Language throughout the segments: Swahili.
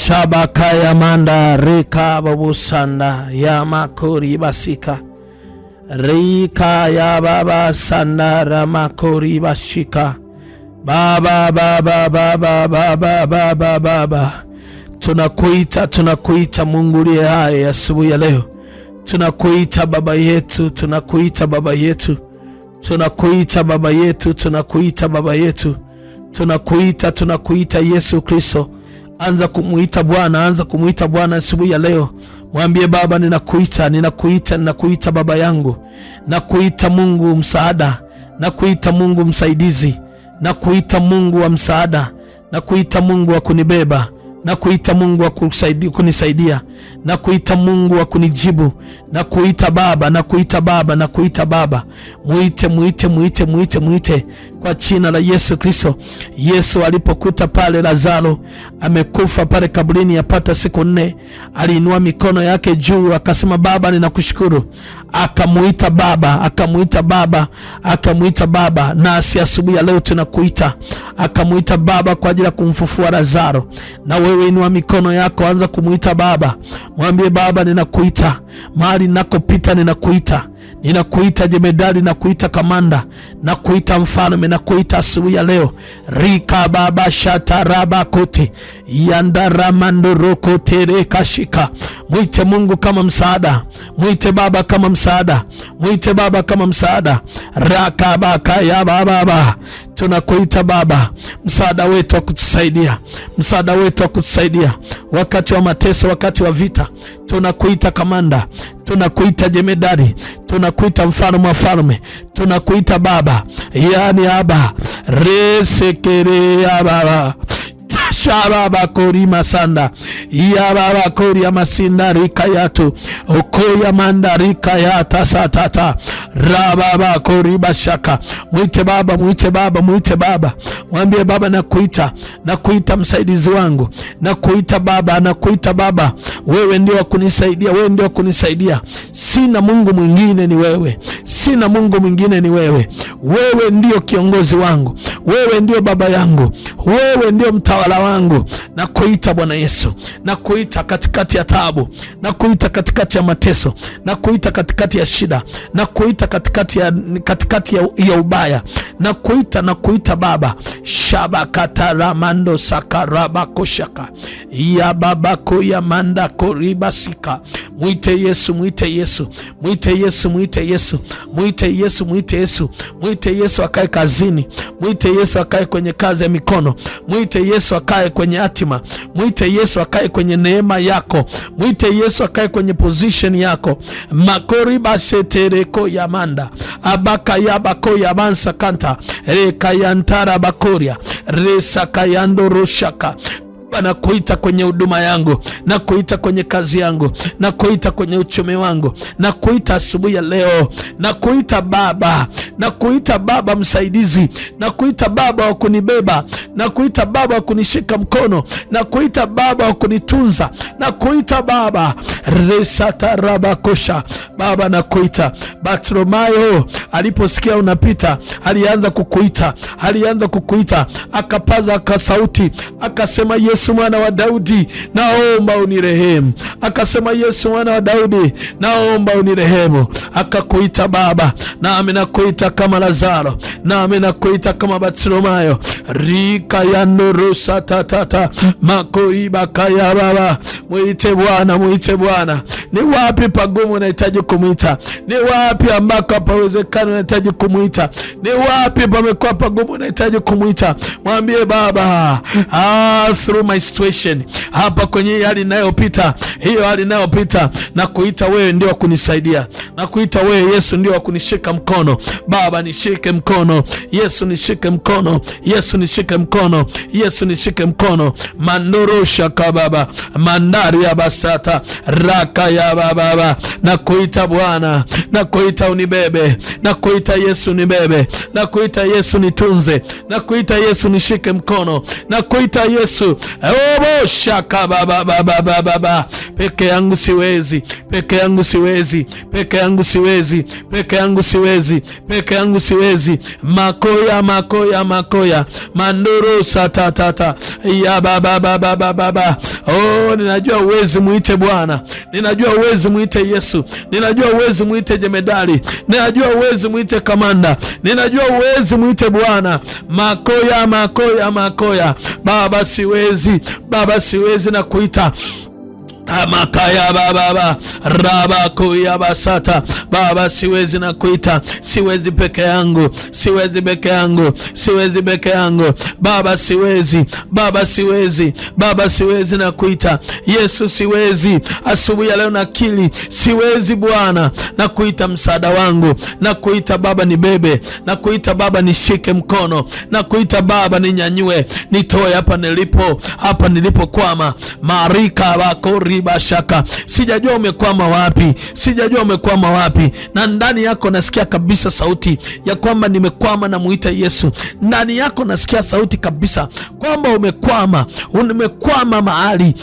Shabakaya manda reka babusanda ya makori basika rika ya baba sanda ramakori bashika baba baba baba baba baba baba. Tunakuita Mungu uliye hai asubuhi ya leo. Tunakuita baba yetu, tunakuita baba yetu, tunakuita baba yetu, tunakuita baba yetu, tunakuita Yesu Kristo. Anza kumuita Bwana, anza kumuita Bwana asubuhi ya leo. Mwambie Baba, ninakuita baba yangu. Nakuita Mungu msaada, nakuita Mungu msaidizi, nakuita Mungu wa msaada, nakuita Mungu wa kunibeba, nakuita Mungu wa kunisaidia, nakuita Mungu wa kunijibu, nakuita Baba, nakuita Baba, nakuita Baba. Muite kwa jina la Yesu Kristo. Yesu alipokuta pale Lazaro amekufa pale kaburini yapata siku 4, aliinua mikono yake juu akasema, Baba ninakushukuru. Akamuita Baba, akamuita Baba, akamuita Baba. Nasi asubuhi ya leo tunakuita. Akamuita Baba kwa ajili ya kumfufua Lazaro. Na wewe inua mikono yako, anza kumuita Baba. Mwambie Baba, ninakuita. Mahali ninakopita ninakuita. Ninakuita jemedari, nakuita kamanda, nakuita mfalme, nakuita asubuhi ya leo. Rika baba shataraba kote yandaramandoroko tereka shika. Mwite Mungu kama msaada, mwite Baba kama msaada, mwite Baba kama msaada. Raka baka ya baba. Tunakuita Baba, msaada wetu wa kutusaidia, msaada wetu wa kutusaidia wakati wa mateso, wakati wa vita. Tunakuita kamanda, tunakuita jemedari, tunakuita mfalme wa falme, tunakuita Baba, yani Aba resekere ya Baba. Shababa kori masanda ya baba kori ya masinda rika yatu okoya manda rika ya tasatata rababa kori bashaka. Mwite Baba, mwite Baba, mwite Baba. Mwambie Baba, nakuita msaidizi wangu, nakuita Baba, nakuita Baba. Wewe ndio wa kunisaidia, wewe ndio wa kunisaidia. Sina Mungu mwingine, ni wewe. Sina Mungu mwingine, ni wewe. Wewe ndio kiongozi wangu, wewe ndio baba yangu, wewe ndio mtawala wangu. Nakuita Bwana Yesu, nakuita katikati ya taabu, nakuita katikati ya mateso, nakuita katikati ya shida, nakuita katikati ya ubaya, nakuita Baba. Shabakata ramando sakaraba koshaka ya baba koya manda koribasika. Mwite Yesu, mwite Yesu, mwite Yesu, mwite Yesu, mwite Yesu, mwite Yesu, mwite Yesu akae kazini, mwite Yesu akae kwenye kazi ya mikono, mwite Yesu akae kwenye hatima, mwite Yesu akae kwenye neema yako, mwite Yesu akae kwenye position yako. Makoriba setereko yamanda abaka yabako yamansa kanta rekayantara bakoria resakayando roshaka. Nakuita kwenye huduma yangu, nakuita kwenye kazi yangu, nakuita kwenye uchumi wangu, nakuita asubuhi ya leo. Nakuita Baba, nakuita Baba msaidizi, nakuita Baba wa kunibeba, nakuita Baba wa kunishika mkono, nakuita Baba wa kunitunza, nakuita Baba resata rabakosha. Baba nakuita. Bartimayo aliposikia unapita, alianza kukuita, akapaza sauti akasema, Yesu mwana wa Daudi, naomba unirehemu. Akasema, Yesu mwana wa Daudi, naomba unirehemu. Akakuita Baba. Nami nakuita kama Lazaro, nami nakuita kama Bartimayo. Rika ya nurusa tatata makoiba kaya Baba. Mwite Bwana, mwite Bwana. Ni wapi pagumu unahitaji kumuita? Ni wapi ambako hapawezekani unahitaji kumuita? Ni wapi pamekuwa pagumu unahitaji kumuita? Mwambie Baba, through my situation, hapa kwenye hali ninayopita, hiyo hali ninayopita, na kuita wewe ndio kunisaidia, na kuita wewe Yesu ndio kunishika mkono. Baba nishike mkono, Yesu nishike mkono, Yesu nishike mkono, Yesu nishike mkono. Mandorosha kababa mandari ya basata raka ya baba. Na kuita Bwana, na kuita unibebe, na kuita Yesu nibebe, na kuita Yesu nitunze, na kuita Yesu nishike mkono, na kuita Yesu obo shaka baba. Peke yangu siwezi, peke yangu siwezi, peke yangu siwezi, peke yangu siwezi, peke yangu siwezi. Makoya mandoro satatata ya baba Ninajua uwezi muite Bwana, ninajua uwezi muite Yesu, ninajua uwezi muite jemedari, ninajua uwezi muite kamanda, ninajua uwezi muite Bwana. Makoya, makoya, makoya. Baba siwezi na kuita Amakaya baba raba kuya basata. Baba siwezi na kuita, siwezi peke yangu, siwezi peke yangu, siwezi peke yangu. Baba siwezi, Baba siwezi, Baba siwezi na kuita Yesu, siwezi. Asubuhi ya leo nakili siwezi Bwana, na kuita msaada wangu, na kuita Baba nibebe, na kuita Baba nishike mkono, na kuita Baba ninyanyue, nitoe hapa nilipokwama. Marika wako bashaka. Sijajua umekwama wapi, sijajua umekwama wapi, na ndani yako nasikia kabisa sauti ya kwamba nimekwama, na muita Yesu. Ndani yako nasikia sauti kabisa kwamba umekwama mahali,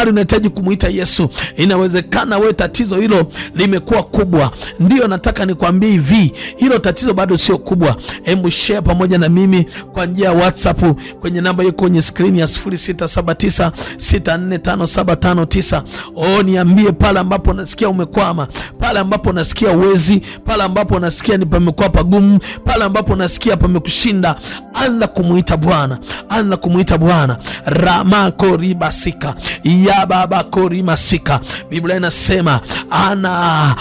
unahitaji kumuita Yesu. Inawezekana wewe tatizo hilo limekuwa kubwa. Ndio nataka nikwambie hivi, hilo tatizo bado sio kubwa. Hebu share pamoja na mimi kwa njia ya WhatsApp kwenye namba iko kwenye screen ya 0679645759. Niambie pale ambapo unasikia umekwama, pale ambapo unasikia uwezi, pale ambapo unasikia ni pamekuwa pagumu, pale ambapo unasikia pamekushinda. Anza kumuita Bwana, anza kumuita Bwana. Ramako ribasika ya baba korimasika. Biblia inasema Ana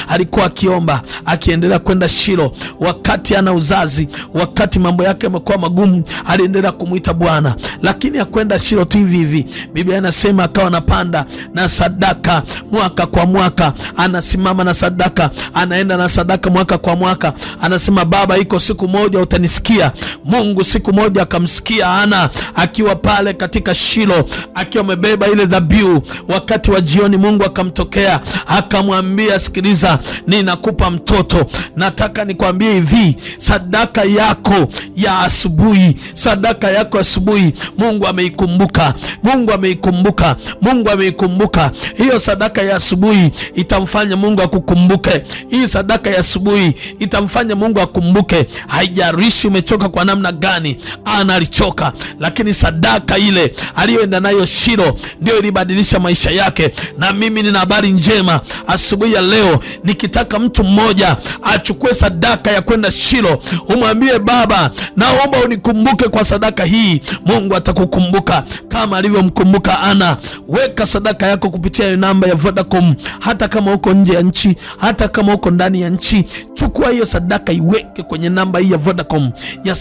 alikuwa akiomba, akiendelea kwenda Shilo wakati ana uzazi, wakati mambo yake yamekuwa magumu, aliendelea kumuita Bwana. Lakini akwenda Shilo tu hivi. Biblia inasema akawa anapanda na sadaka mwaka kwa mwaka, anasimama na sadaka, anaenda na sadaka mwaka kwa mwaka. Anasema Baba, iko siku moja utanisikia. Mungu siku moja akamsikia Ana akiwa pale katika Shilo, akiwa amebeba ile dhabihu. Wakati wa jioni Mungu akamtokea, akamwambia, sikiliza, ninakupa mtoto. Nataka nikwambie hivi, sadaka yako ya asubuhi, sadaka yako asubuhi Mungu ameikumbuka, Mungu ameikumbuka, Mungu ameikumbuka. Hiyo sadaka ya asubuhi itamfanya Mungu akukumbuke. Hii sadaka ya asubuhi itamfanya Mungu akumbuke. Haijalishi umechoka kwa namna gani. Ana alichoka, lakini sadaka ile aliyoenda nayo Shilo ndio ilibadilisha maisha yake. Na mimi nina habari njema asubuhi ya leo, nikitaka mtu mmoja achukue sadaka ya kwenda Shilo, umwambie Baba, naomba unikumbuke kwa sadaka hii. Mungu atakukumbuka kama alivyomkumbuka Ana. Weka sadaka yako kupitia namba ya Vodacom, hata kama uko nje ya nchi, hata kama uko ndani ya nchi. Chukua hiyo sadaka, iweke kwenye namba hii ya Vodacom ya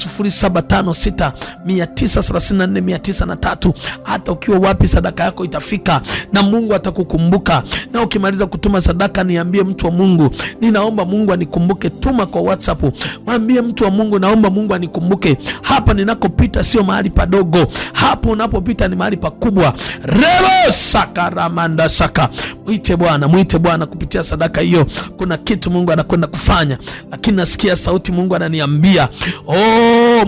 0756934903. Hata ukiwa wapi, sadaka yako itafika na Mungu atakukumbuka. Na ukimaliza kutuma sadaka, niambie mtu wa Mungu, ninaomba Mungu anikumbuke. Tuma kwa WhatsApp, mwambie mtu wa Mungu, naomba Mungu anikumbuke. Hapa ninakopita sio mahali padogo, hapo unapopita ni mahali pakubwa. Rebo sakaramanda saka. Muite Bwana, muite Bwana kupitia sadaka hiyo. Kuna kitu Mungu anakwenda kufanya, lakini nasikia sauti Mungu ananiambia,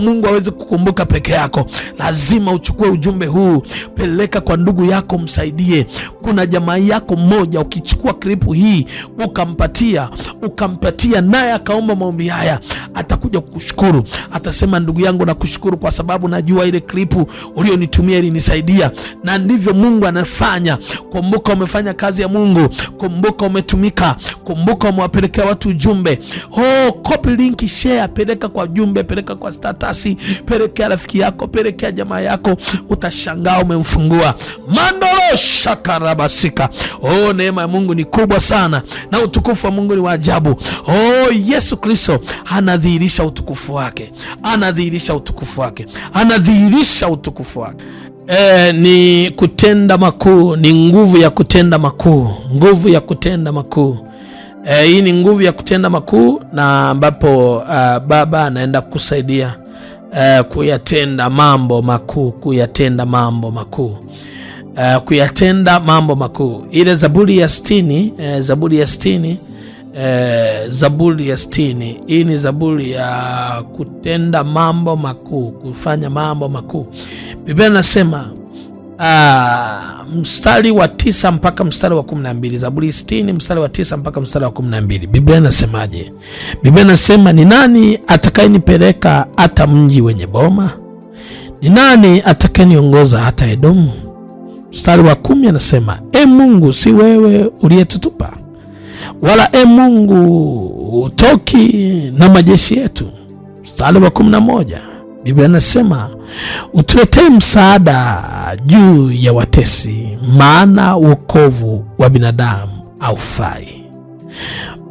Mungu hawezi kukumbuka peke yako. Lazima uchukue ujumbe huu, peleka kwa ndugu yako, msaidie. Kuna jamaa yako mmoja, ukichukua klipu hii ukampatia naye akaomba maombi haya, atakuja kukushukuru. Atasema, ndugu yangu, nakushukuru kwa sababu najua ile klipu ulionitumia ilinisaidia. Na ndivyo Mungu anafanya. Kumbuka umefanya kazi ya Mungu, kumbuka umetumika, kumbuka umewapelekea watu ujumbe. Copy link, share, peleka kwa jumbe, peleka kwa status, pelekea rafiki yako, pelekea jamaa yako. Utashangaa umemfungua. Mandoro shakarabasika. Neema ya Mungu ni kubwa sana, na utukufu wa Mungu ni wa ajabu. Yesu Kristo anadhihirisha utukufu wake, anadhihirisha utukufu wake, anadhihirisha utukufu wake. Ni kutenda makuu, ni nguvu ya kutenda makuu, nguvu ya kutenda makuu. Hii ni nguvu ya kutenda makuu, na ambapo Baba anaenda kusaidia kuyatenda mambo makuu, kuyatenda mambo makuu, kuyatenda mambo makuu. Ile Zaburi ya 60, Zaburi ya 60, Zaburi ya 60. Hii ni Zaburi ya kutenda mambo makuu, kufanya mambo makuu. Biblia inasema mstari wa 9 mpaka mstari wa 12. Zaburi 60 mstari wa 9 mpaka mstari wa 12. Biblia inasemaje? Biblia inasema, ni nani atakayenipeleka hata mji wenye boma? Ni nani atakayeniongoza hata Edomu? Mstari wa 10 anasema, E Mungu, si wewe uliyetutupa, wala e Mungu utoki na majeshi yetu. Mstari wa 11 Biblia inasema, utuletee msaada juu ya watesi, maana wokovu wa binadamu haufai.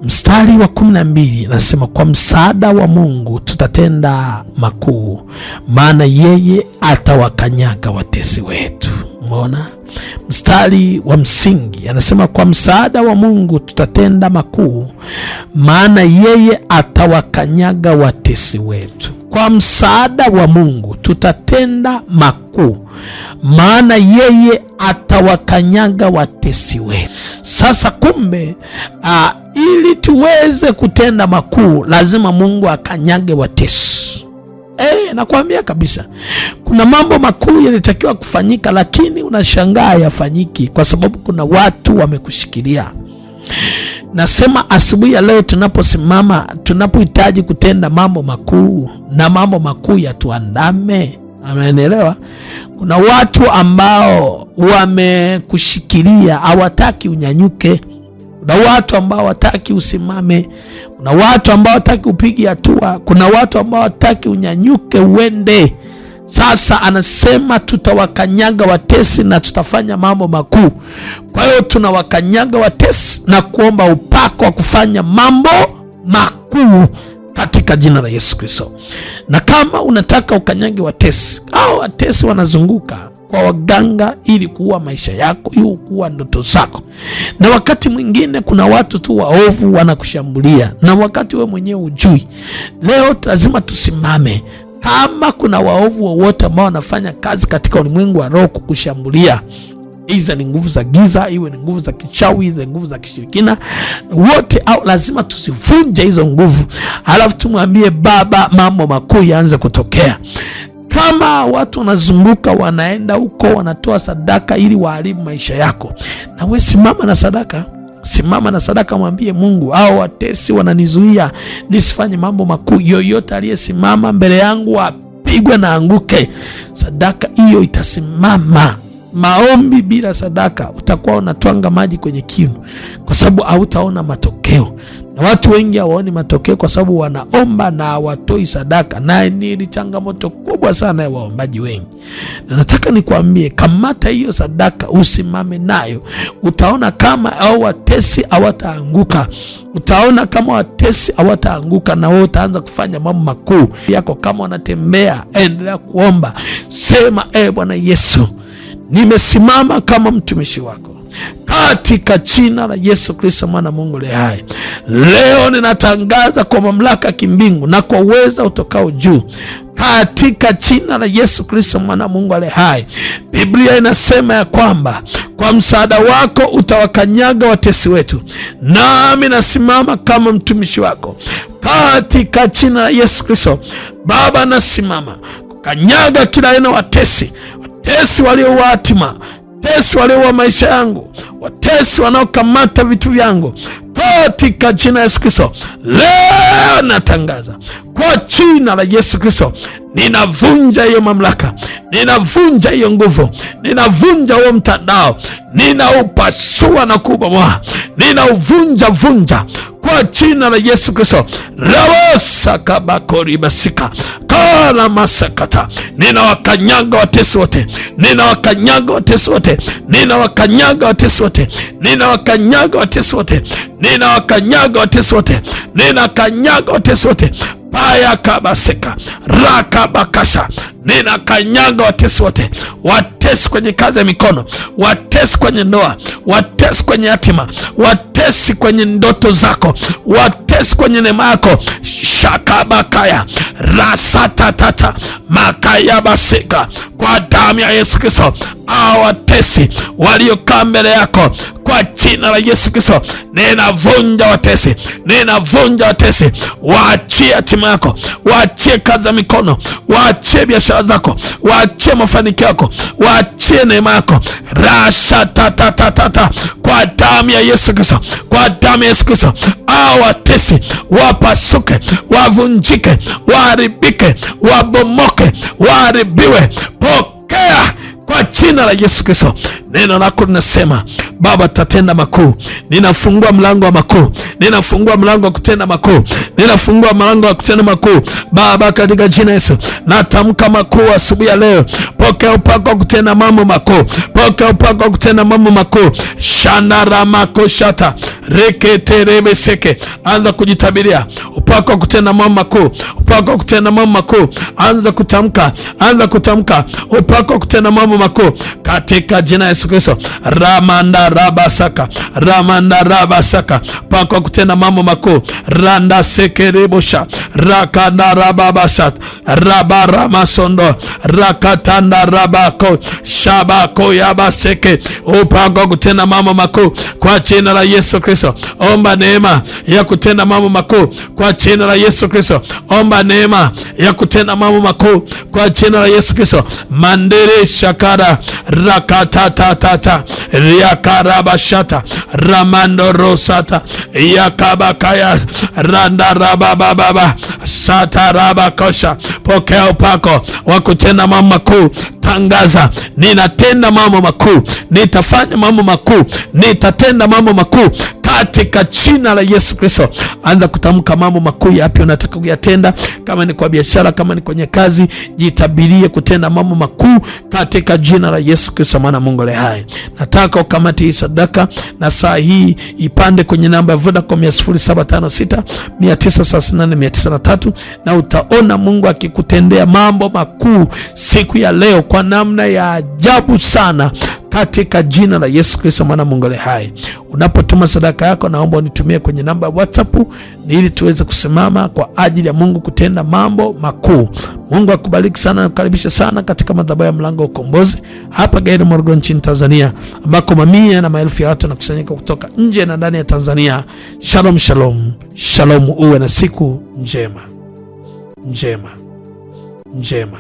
Mstari wa 12 anasema, kwa msaada wa Mungu tutatenda makuu, maana yeye atawakanyaga watesi wetu. Umeona? Mstari wa msingi anasema, kwa msaada wa Mungu tutatenda makuu, maana yeye atawakanyaga watesi wetu. Kwa msaada wa Mungu tutatenda makuu, maana yeye atawakanyaga watesi wetu. Sasa kumbe, ili tuweze kutenda makuu lazima Mungu akanyage watesi. Nakwambia kabisa, kuna mambo makuu yalitakiwa kufanyika, lakini unashangaa yafanyiki kwa sababu kuna watu wamekushikilia. Nasema asubuhi ya leo tunaposimama, tunapohitaji kutenda mambo makuu na mambo makuu yatuandame. Amenelewa? Kuna watu ambao wamekushikilia, hawataki unyanyuke. Kuna watu ambao hawataki usimame. Kuna watu ambao hawataki upige hatua. Kuna watu ambao hawataki unyanyuke uende. Sasa anasema tutawakanyaga watesi na tutafanya mambo makuu. Kwa hiyo tunawakanyaga watesi na kuomba upako wa kufanya mambo makuu katika jina la Yesu Kristo. Na kama unataka ukanyage watesi, au watesi wanazunguka kwa waganga ili kuua maisha yako, ili kuua ndoto zako. Na wakati mwingine kuna watu tu waovu wanakushambulia, na wakati we mwenyewe hujui. Leo lazima tusimame. Kama kuna waovu wowote ambao wanafanya kazi katika ulimwengu wa roho kukushambulia, hizo ni nguvu za giza, iwe ni nguvu za kichawi, hizo nguvu za kishirikina, wote au lazima tusivunje hizo nguvu. Halafu tumwambie Baba, mambo makuu yaanze kutokea. Kama watu wanazunguka, wanaenda huko, wanatoa sadaka ili waharibu maisha yako, na we simama na sadaka. Simama na sadaka, mwambie Mungu, hao watesi wananizuia nisifanye mambo makuu. Yoyote aliyesimama mbele yangu apigwe na anguke. Sadaka hiyo itasimama. Maombi bila sadaka utakuwa unatwanga maji kwenye kinu, kwa sababu hautaona matokeo. Na watu wengi hawaoni matokeo kwa sababu wanaomba na hawatoi sadaka, na ni changamoto kubwa sana ya waombaji wengi. Na nataka nikwambie, kamata hiyo sadaka, usimame nayo. Utaona kama hao watesi hawataanguka. Utaona kama watesi hawataanguka, na wewe utaanza kufanya mambo makuu yako. Kama unatembea, endelea kuomba. Sema, Bwana Yesu, nimesimama kama mtumishi wako katika jina la Yesu Kristo, mwana Mungu aliye hai. Leo ninatangaza kwa mamlaka kimbingu na kwa uweza utokao juu, katika jina la Yesu Kristo, mwana Mungu aliye hai. Biblia inasema ya kwamba kwa msaada wako utawakanyaga watesi wetu. Nami nasimama kama mtumishi wako katika jina la Yesu Kristo. Baba, nasimama kukanyaga kila aina watesi, watesi walio hatima, watesi walio maisha yangu, watesi wanaokamata vitu vyangu, katika jina la Yesu Kristo. Leo natangaza kwa jina la Yesu Kristo, ninavunja hiyo mamlaka, ninavunja hiyo nguvu, ninavunja huo mtandao, ninaupasua na kubomoa, ninauvunja kwa jina la Yesu Kristo. Rabosa kabakori basika kala masakata. Ninawakanyaga watesi wote, ninawakanyaga watesi wote, ninawakanyaga watesi wote, ninawakanyaga watesi wote, ninawakanyaga watesi wote, ninakanyaga watesi wote. Paya kabaseka raka bakasha. Ninakanyaga watesi wote, watesi kwenye kazi ya mikono, watesi kwenye ndoa, watesi kwenye hatima, watesi kwenye ndoto zako, watesi kwenye neema yako. Shakabakaya rasatatata makaya basika, kwa damu ya Yesu Kristo. Hao watesi waliokaa mbele yako, kwa jina la Yesu Kristo, ninavunja watesi, ninavunja watesi. Waachie hatima yako, waachie kazi ya mikono, waachie biashara zako, waachie mafanikio yako, waachie neema yako. Rasatatatata, kwa damu ya Yesu Kristo, kwa damu ya Yesu Kristo. Hao watesi wapasuke, wavunjike, waharibike, wabomoke, waharibiwe. Pokea kwa jina la Yesu Kristo. Neno lako linasema Baba tatenda makuu. Ninafungua mlango wa makuu, ninafungua mlango wa kutenda makuu, ninafungua mlango wa kutenda makuu Baba, katika jina Yesu. Natamka makuu asubuhi ya leo. Pokea upako wa kutenda mambo makuu, pokea upako wa kutenda mambo makuu. Shandaramako shata reketerebe seke. Anza kujitabiria upako wa kutenda mambo makuu, upako wa kutenda mambo makuu. Anza kutamka, anza kutamka upako wa kutenda mambo makuu katika jina Yesu Kristo. Ramanda rabasaka, ramanda rabasaka, upako wa kutenda mambo makuu. Randa sekerebosha, rakanda rababasat, rabaramasondo, rakatanda rabako, shabako yabaseke. Upako wa kutenda mambo makuu kwa jina la Yesu Kristo. Omba neema ya kutenda mambo makuu kwa jina la Yesu Kristo. Omba neema ya kutenda mambo makuu kwa jina la Yesu Kristo. Mandere shakara rakatatata riakarabashata ramando rosata yakabakaya randa rabababa sata rabakosha. Pokea upako wa kutenda mambo makuu. Tangaza, ninatenda mambo makuu, nitafanya mambo makuu, nitatenda mambo makuu katika jina la Yesu Kristo. Anza kutamka mambo makuu yapi unataka kuyatenda. Kama ni kwa biashara, kama ni kwenye kazi, jitabirie kutenda mambo makuu katika jina la Yesu Kristo, maana Mungu aliye hai. Nataka ukamati hii sadaka na saa hii ipande kwenye namba ya Vodacom ya 0756 938 903, na utaona Mungu akikutendea mambo makuu siku ya leo kwa namna ya ajabu sana katika jina la Yesu Kristo, maana Mungu aliye hai. Unapotuma sadaka yako, naomba unitumie kwenye namba ya WhatsApp ili tuweze kusimama kwa ajili ya Mungu kutenda mambo makuu. Mungu akubariki sana na kukaribisha sana katika madhabahu ya Mlango wa Ukombozi hapa Gairo Morogoro nchini Tanzania, ambako mamia na maelfu ya watu wanakusanyika kutoka nje na ndani ya Tanzania. Shalom, shalom, shalom. Uwe na siku njema njema njema.